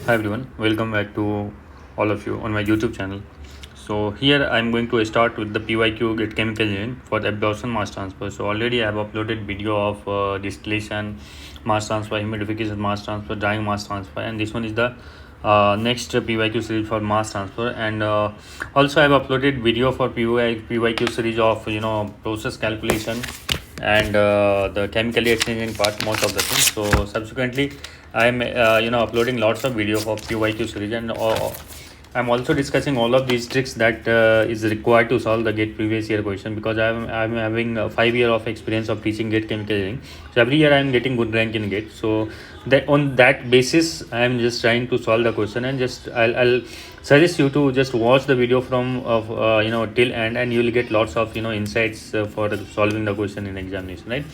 Hi everyone, welcome back to all of you on my YouTube channel. So here I'm going to start with the PYQ get chemical engineering for the absorption mass transfer. So already I have uploaded video of distillation mass transfer, humidification mass transfer, drying mass transfer, and this one is the next PYQ series for mass transfer. And also I have uploaded video for PYQ series of process calculation and the chemically exchanging part, most of the things. So subsequently I'm uploading lots of video for PYQ series, and I'm also discussing all of these tricks that is required to solve the GATE previous year question, because I'm having 5 year of experience of teaching GATE chemical engineering. So every year I'm getting good rank in GATE. So that on that basis I'm just trying to solve the question, and just I'll suggest you to just watch the video from of till end, and you will get lots of insights for solving the question in examination, right?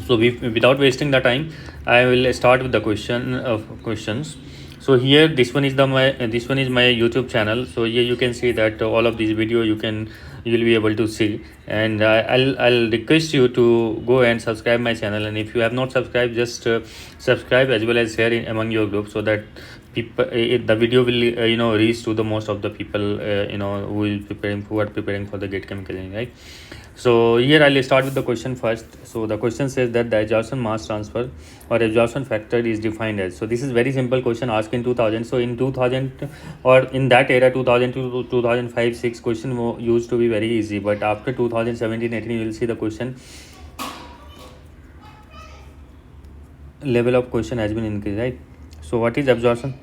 So without wasting the time, I will start with the questions. So here this one is my YouTube channel. So here you can see that all of these video you'll be able to see, and I'll request you to go and subscribe my channel, and if you have not subscribed, just subscribe as well as share it among your group, so that people the video will reach to the most of the people who are preparing for the GATE chemical engineering, right? So here I'll start with the question first. So the question says that the absorption mass transfer or absorption factor is defined as. So this is very simple question asked in 2000. So in 2000 or in that era 2000 to 2005 6 question used to be very easy, but after 2017-18 you will see the question level of question has been increased, right? So what is absorption?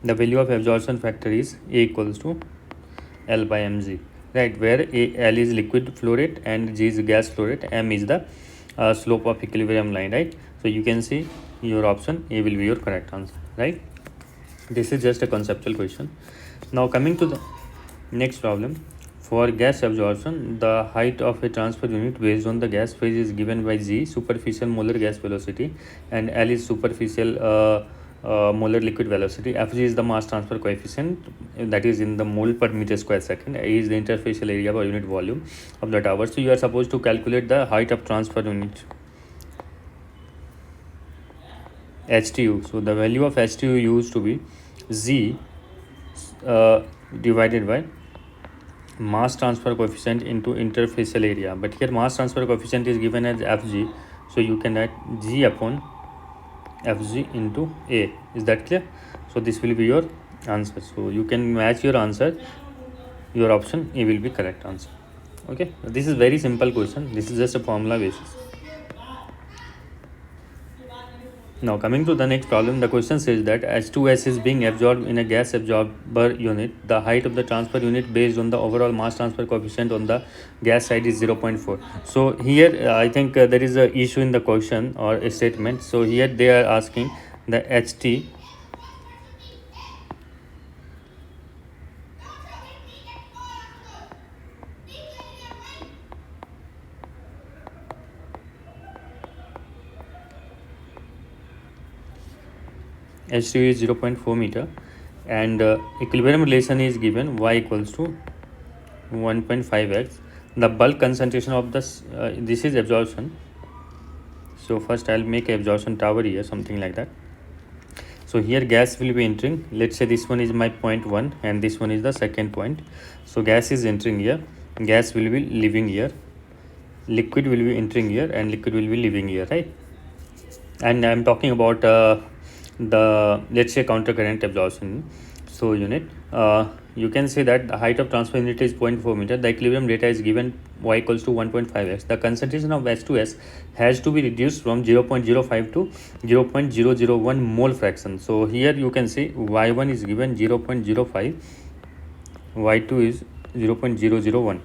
The value of absorption factor is A equals to L by mg, right? Where L is liquid flow rate and G is gas flow rate, M is the slope of equilibrium line, right? So you can see your option A will be your correct answer, right? This is just a conceptual question. Now coming to the next problem. For gas absorption, the height of a transfer unit based on the gas phase is given by G, superficial molar gas velocity, and L is superficial molar liquid velocity. Fg is the mass transfer coefficient, that is in the mole per meter square second. A is the interfacial area per unit volume of the tower. So you are supposed to calculate the height of transfer unit, HTU. So the value of HTU used to be Z divided by mass transfer coefficient into interfacial area, but here mass transfer coefficient is given as Fg, so you can write G upon Fg into A. Is that clear? So this will be your answer. So you can match your answer, your option A will be correct answer. Okay, this is very simple question. This is just a formula basis. Now coming to the next problem, the question says that H2S is being absorbed in a gas absorber unit. The height of the transfer unit based on the overall mass transfer coefficient on the gas side is 0.4. So here I think there is a issue in the question or a statement. So here they are asking the HT H2 is 0.4 meter, and equilibrium relation is given y equals to 1.5x. The bulk concentration of this this is absorption. So first I'll make absorption tower here, something like that. So here gas will be entering. Let's say this one is my point 1 and this one is the second point. So gas is entering here, gas will be leaving here, liquid will be entering here, and liquid will be leaving here, right? And I'm talking about the, let's say, counter current absorption so unit. You can say that the height of transfer unit is 0.4 meter. The equilibrium data is given y equals to 1.5x. The concentration of H2S has to be reduced from 0.05 to 0.001 mole fraction. So here you can see y1 is given 0.05, y2 is 0.001,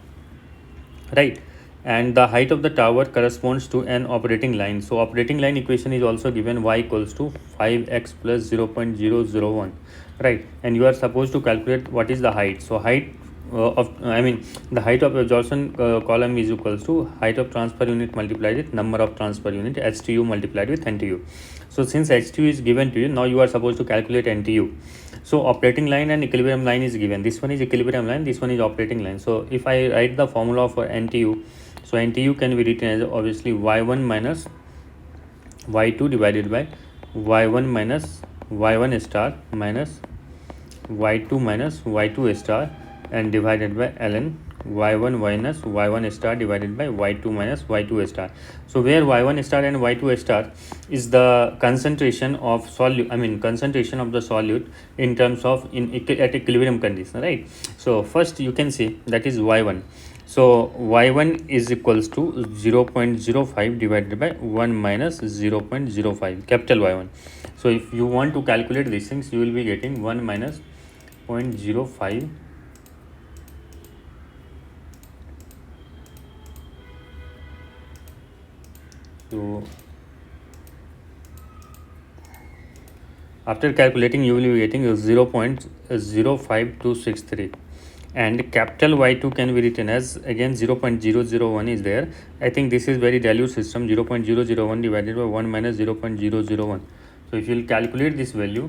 right? And the height of the tower corresponds to an operating line. So operating line equation is also given y equals to 5x plus 0.001, right? And you are supposed to calculate what is the height. So height the height of absorption column is equals to height of transfer unit multiplied with number of transfer unit HTU multiplied with NTU. So since HTU is given to you, now you are supposed to calculate NTU. So operating line and equilibrium line is given. This one is equilibrium line, this one is operating line. So if I write the formula for NTU, so NTU can be written as obviously y1 minus y2 divided by y1 minus y1 star minus y2 minus y2 star and divided by ln y1 minus y1 star divided by y2 minus y2 star. So where y1 star and y2 star is the concentration of solute, concentration of the solute in terms of at equilibrium condition, right? So first you can see that is y1. So y1 is equals to 0.05 divided by 1 minus 0.05 capital Y1. So if you want to calculate these things, you will be getting 1 minus 0.05 so after calculating you will be getting 0.05263 and capital Y2 can be written as again 0.001 is there. I think this is very dilute system, 0.001 divided by 1 minus 0.001. So if you will calculate this value,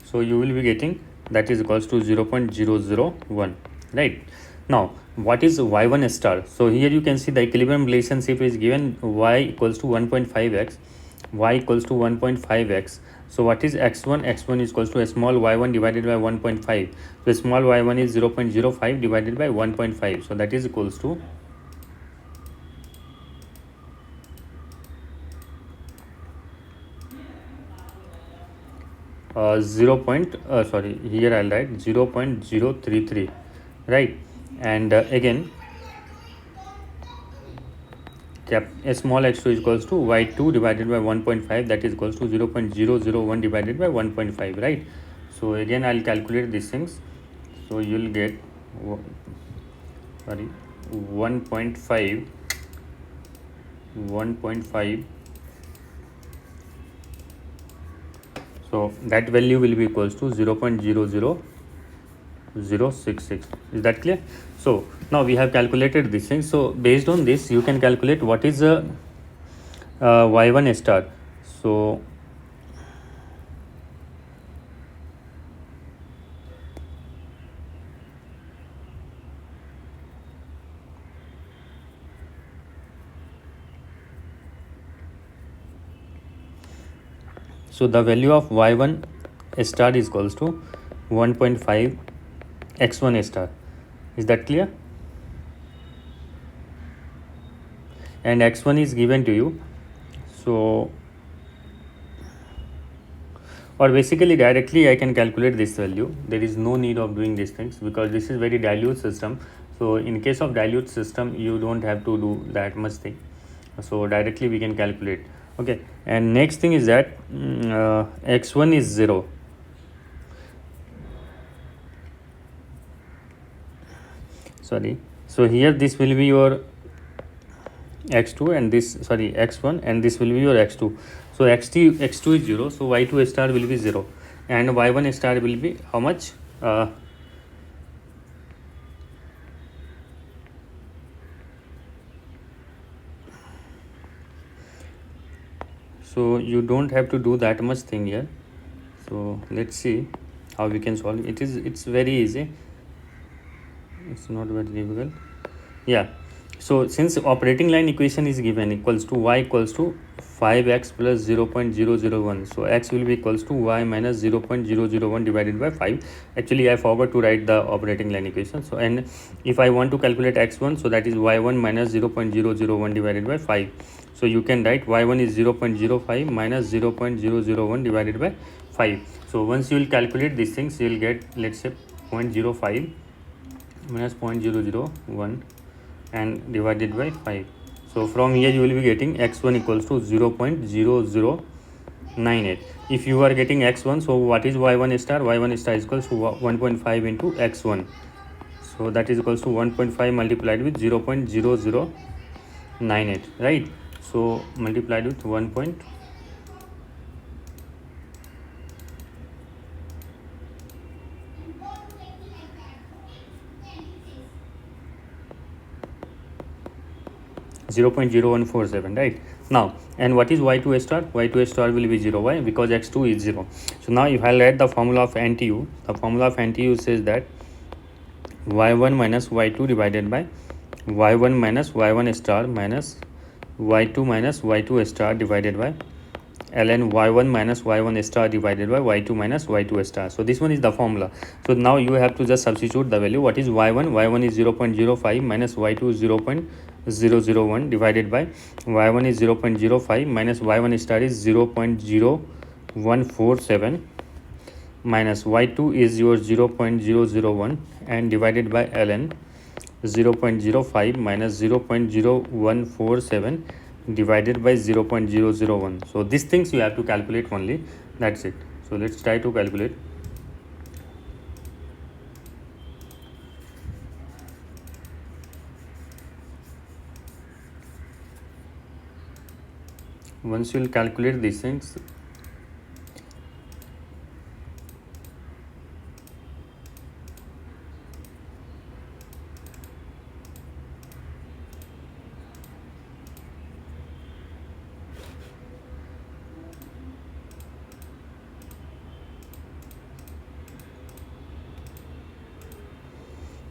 so you will be getting that is equals to 0.001, right? Now what is y1 star? So here you can see the equilibrium relationship is given y equals to 1.5x, y equals to 1.5x. So what is x1? X1 is equals to a small y1 divided by 1.5. So small y1 is 0.05 divided by 1.5. So that is equals to 0. Here I'll write 0.033, right? And again a small x2 is equals to y2 divided by 1.5, that is equals to 0.001 divided by 1.5, right? So again I'll calculate these things. So you'll get 1.5. So that value will be equals to 0.00066. Is that clear? So now we have calculated this thing. So based on this you can calculate what is y1 star. So the value of y1 star is equals to 1.5 x1 star. Is that clear? And x1 is given to you. So or basically directly I can calculate this value. There is no need of doing these things because this is very dilute system. So in case of dilute system you don't have to do that much thing. So directly we can calculate. Okay, and next thing is that x1 is 0. So here this will be your x2 and this x1 and this will be your x2. So x2 is 0, so y2 star will be 0 and y1 star will be how much? So you don't have to do that much thing here. So let's see how we can solve it. It's very easy, it's not very difficult. Yeah, so since operating line equation is given equals to y equals to 5x plus 0.001, so x will be equals to y minus 0.001 divided by 5. Actually I forgot to write the operating line equation. So and if I want to calculate x1, so that is y1 minus 0.001 divided by 5. So you can write y1 is 0.05 minus 0.001 divided by 5. So once you will calculate these things you will get, let's say, 0.05 minus 0.001 and divided by 5. So from here you will be getting x1 equals to 0.0098. If you are getting x1, so what is y1 star? Y1 star is equals to 1.5 into x1. So that is equals to 1.5 multiplied with 0.0098, right? So multiplied with 1.5 0.0147, right? Now, and what is y2 star? Y2 star will be 0. Why? Because x2 is 0. So now if I write the formula of NTU, the formula of NTU says that y1 minus y2 divided by y1 minus y1 star minus y2 minus y2 star divided by ln y1 minus y1 star divided by y2 minus y2 star. So this one is the formula. So now you have to just substitute the value. What is y1? Y1 is 0.05 minus y2 is 0.001 divided by y1 is 0.05 minus y1 star is 0.0147 minus y2 is your 0.001 and divided by ln 0.05 minus 0.0147 divided by 0.001. So these things you have to calculate only. That's it. So let's try to calculate. Once you will calculate these things,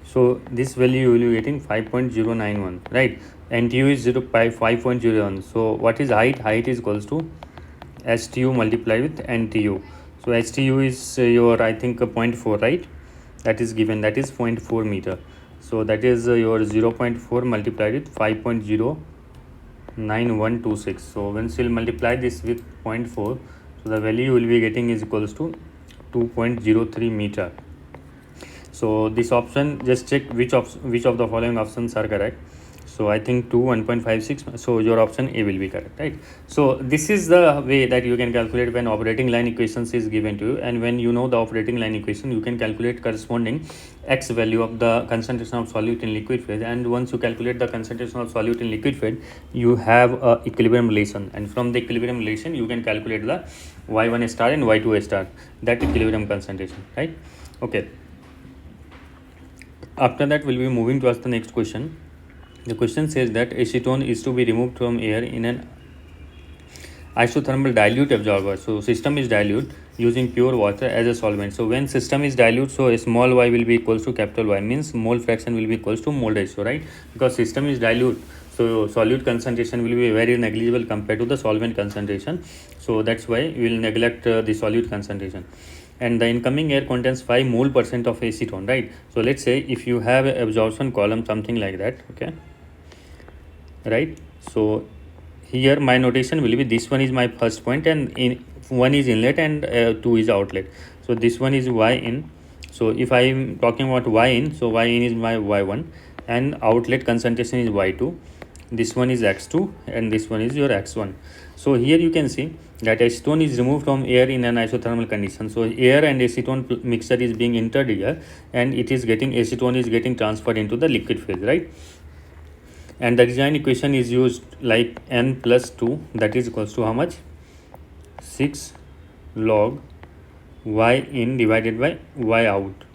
so this value you will be getting 5.091, right? NTU is 5.01. So what is height? Height is equals to STU multiplied with NTU. So STU is your, I think, 0.4, right? That is given, that is 0.4 meter. So that is your 0.4 multiplied with 5.09126. So once you will multiply this with 0.4, so the value you will be getting is equals to 2.03 meter. So this option, just check which of the following options are correct. So I think 2, 1.56. So your option A will be correct, right? So this is the way that you can calculate when operating line equations is given to you, and when you know the operating line equation, you can calculate corresponding x value of the concentration of solute in liquid phase. And once you calculate the concentration of solute in liquid phase, you have a equilibrium relation, and from the equilibrium relation you can calculate the y1 star and y2 star, that equilibrium concentration, right? Okay. After that, we'll be moving towards the next question. The question says that acetone is to be removed from air in an isothermal dilute absorber. So system is dilute using pure water as a solvent. So when system is dilute, so a small y will be equals to capital Y, means mole fraction will be equals to mole ratio, right? Because system is dilute, so solute concentration will be very negligible compared to the solvent concentration. So that's why we will neglect the solute concentration. And the incoming air contains 5 mole percent of acetone, right? So let's say if you have an absorption column, something like that, okay, right? So here my notation will be, this one is my first point, and in one is inlet and 2 is outlet. So this one is y in. So if I am talking about y in, so y in is my y1 and outlet concentration is y2. This one is x2 and this one is your x1. So here you can see that acetone is removed from air in an isothermal condition. So air and acetone mixture is being entered here, and it is getting, acetone is getting transferred into the liquid phase, right? And the design equation is used like n plus 2, that is equals to how much? 6 log y in divided by y out.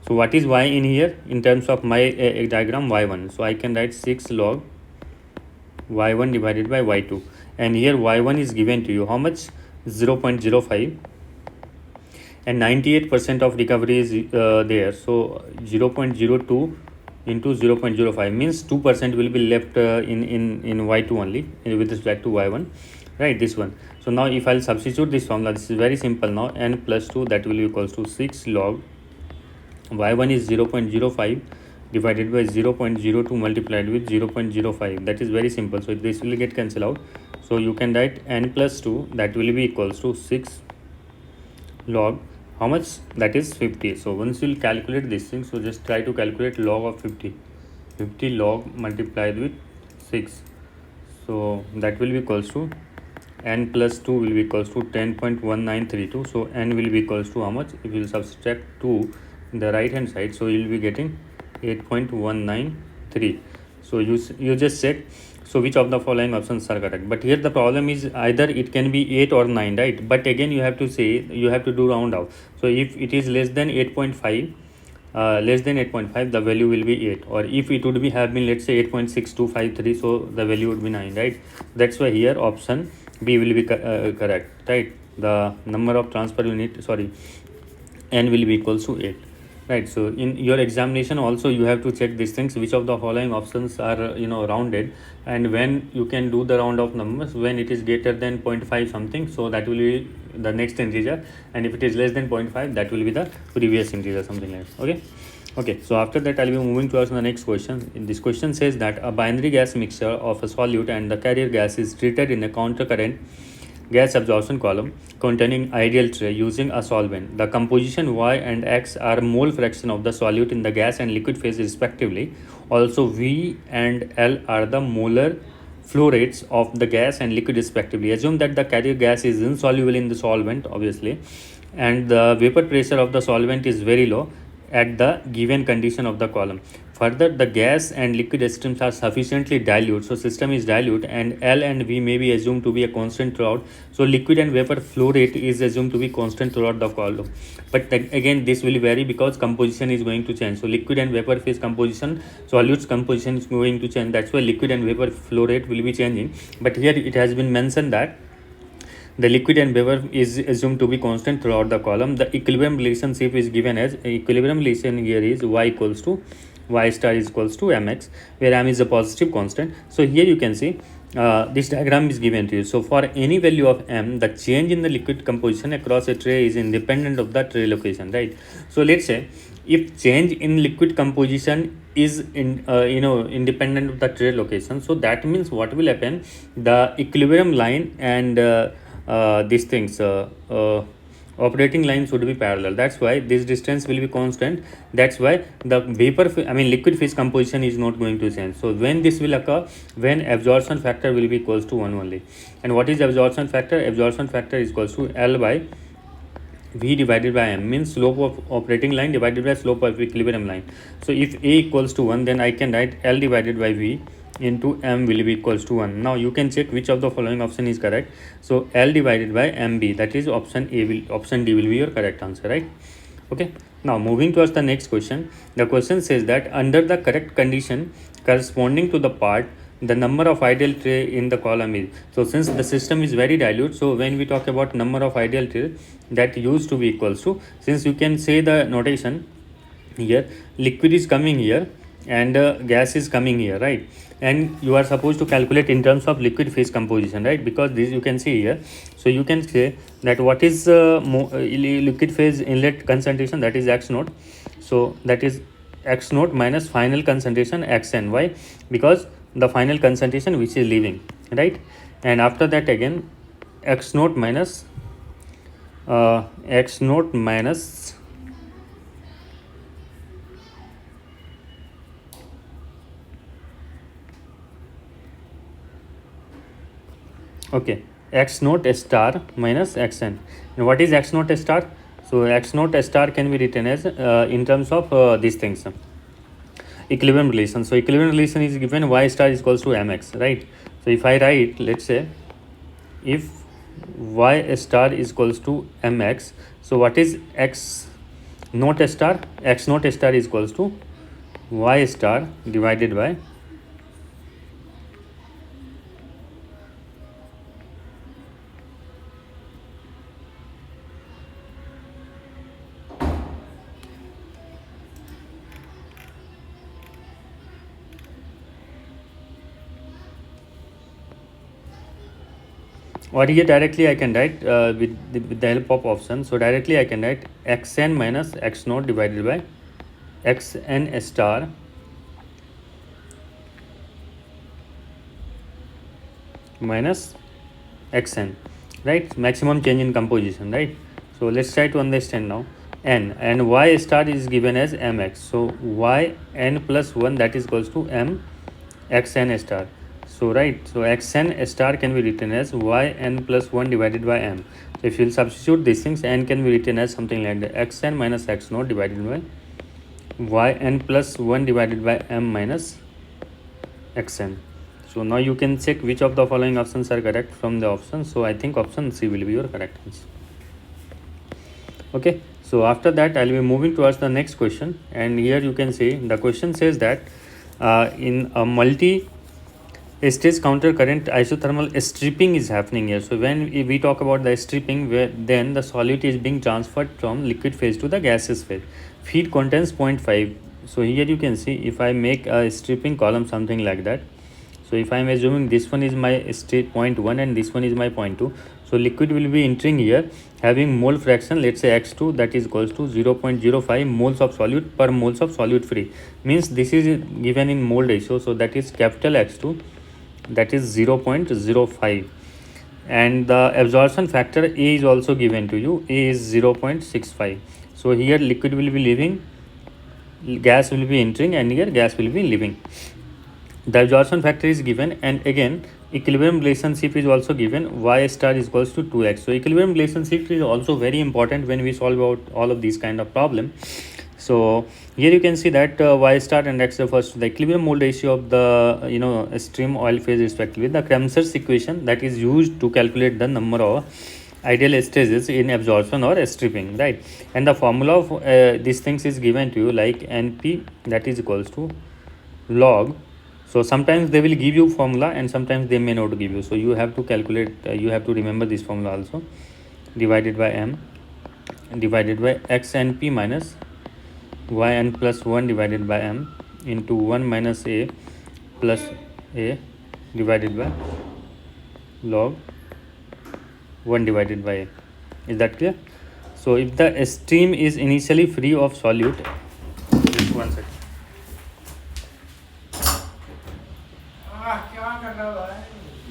So what is y in here in terms of my diagram? Y1. So I can write 6 log y1 divided by y2, and here y1 is given to you how much? 0.05, and 98% of recovery is there. So 0.02 into 0.05 means 2% will be left in y2 only with respect to y1, right? This one. So now if I'll substitute this formula, this is very simple now. N plus 2, that will be equals to 6 log y1 is 0.05 divided by 0.02 multiplied with 0.05. That is very simple. So this will get cancelled out. So you can write n plus 2, that will be equals to 6 log how much? That is 50. So once you will calculate this thing, so just try to calculate log of 50. 50 log multiplied with 6. So that will be equals to n plus 2 will be equals to 10.1932. So n will be equals to how much? If you will subtract 2 in the right hand side, so you will be getting 8.193. So you just check. So which of the following options are correct? But here the problem is either it can be 8 or 9, right? But again you have to say, you have to do round off. So if it is less than 8.5, less than 8.5, the value will be 8, or if it would be have been, let's say, 8.6253, so the value would be 9, right? That's why here option B will be correct, right? The number of transfer unit, sorry, n will be equals to 8, right? So in your examination also you have to check these things, which of the following options are rounded, and when you can do the round of numbers when it is greater than 0.5 something, so that will be the next integer, and if it is less than 0.5, that will be the previous integer, something like that. Okay, so after that I'll be moving towards the next question. This question says that a binary gas mixture of a solute and the carrier gas is treated in a counter current gas absorption column containing ideal tray using a solvent. The composition Y and X are mole fraction of the solute in the gas and liquid phase respectively. Also V and L are the molar flow rates of the gas and liquid respectively. Assume that the carrier gas is insoluble in the solvent, obviously, and the vapor pressure of the solvent is very low at the given condition of the column. Further, the gas and liquid streams are sufficiently dilute, so system is dilute, and L and V may be assumed to be a constant throughout. So liquid and vapor flow rate is assumed to be constant throughout the column. But again, this will vary because composition is going to change. So liquid and vapor phase composition, solutes composition is going to change. That's why liquid and vapor flow rate will be changing. But here it has been mentioned that the liquid and vapor is assumed to be constant throughout the column. The equilibrium relationship is given as equilibrium relation here is y equals to y star is equals to mx, where m is a positive constant. So here you can see this diagram is given to you. So for any value of m, the change in the liquid composition across a tray is independent of the tray location, right? So let's say if change in liquid composition is independent of the tray location, so that means what will happen, the equilibrium line and these things operating lines would be parallel. That's why this distance will be constant. That's why the liquid phase composition is not going to change. So when this will occur, when absorption factor will be equals to 1 only. And what is absorption factor? Absorption factor is equals to L by V divided by M, means slope of operating line divided by slope of equilibrium line. So if A equals to 1, then I can write L divided by V into M will be equals to 1. Now you can check which of the following option is correct. So L divided by MB, that is option D will be your correct answer, right? Okay, now moving towards the next question. The question says that under the correct condition corresponding to the part, the number of ideal tray in the column is. So since the system is very dilute, so when we talk about number of ideal tray, that used to be equals to, since you can say the notation here, liquid is coming here and gas is coming here, right? And you are supposed to calculate in terms of liquid phase composition, right? Because this you can see here. So you can say that what is liquid phase inlet concentration, that is x naught. So that is x naught minus final concentration xn. Why? Because the final concentration which is leaving, right? And after that again x naught minus x naught minus okay, x naught star minus xn. And what is x naught star? So x naught star can be written as in terms of these things, equilibrium relation. So equilibrium relation is given y star is equals to mx, right? So if I write, let's say, if y star is equals to mx, so what is x naught star? X naught star is equals to y star divided by or here directly I can write with the help of option. So directly I can write xn minus x naught divided by xn star minus xn, right? Maximum change in composition, right? So let's try to understand now. N and y star is given as mx. So y n plus 1, that is equals to m xn star. So right, so xn star can be written as yn plus 1 divided by m. So if you will substitute these things, n can be written as something like that, xn minus x naught divided by yn plus 1 divided by m minus xn. So now you can check which of the following options are correct from the options. So I think option C will be your correct answer. Okay, So after that I'll be moving towards the next question, and here you can see the question says that in a multi stage counter current isothermal stripping is happening here. So when we talk about the stripping, then the solute is being transferred from liquid phase to the gaseous phase. Feed contains 0.5. So here you can see if I make a stripping column something like that. So if I am assuming this one is my state 0.1 and this one is my 0.2, so liquid will be entering here having mole fraction, let's say x2, that is equals to 0.05 moles of solute per moles of solute free. Means this is given in mole ratio, so that is capital X2, that is 0.05, and the absorption factor A is also given to you. A is 0.65. So here liquid will be leaving, gas will be entering, and here gas will be leaving. The absorption factor is given, and again equilibrium relationship is also given. Y star is equals to 2x. So equilibrium relationship is also very important when we solve out all of these kind of problem. So here you can see that y star and x refers to the equilibrium mole ratio of the stream oil phase respectively. The Kramser's equation that is used to calculate the number of ideal stages in absorption or stripping, right? And the formula of these things is given to you like np, that is equals to log. So sometimes they will give you formula and sometimes they may not give you, so you have to calculate, you have to remember this formula also, divided by m divided by x n p minus y n plus 1 divided by m into 1 minus a plus a divided by log 1 divided by a. Is that clear? So if the stream is initially free of solute, just one second. क्या कर रहा है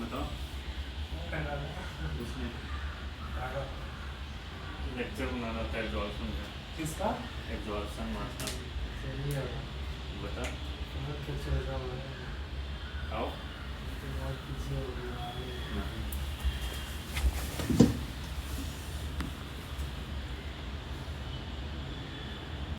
बताओ, क्या कर रहा है उसने काका लेक्चर बनाना था एब्जॉर्प्शन का। किसका एब्जॉर्प्शन मास्टर। सही है बता। बहुत कुछ हो रहा है आओ। बहुत कुछ हो रहा है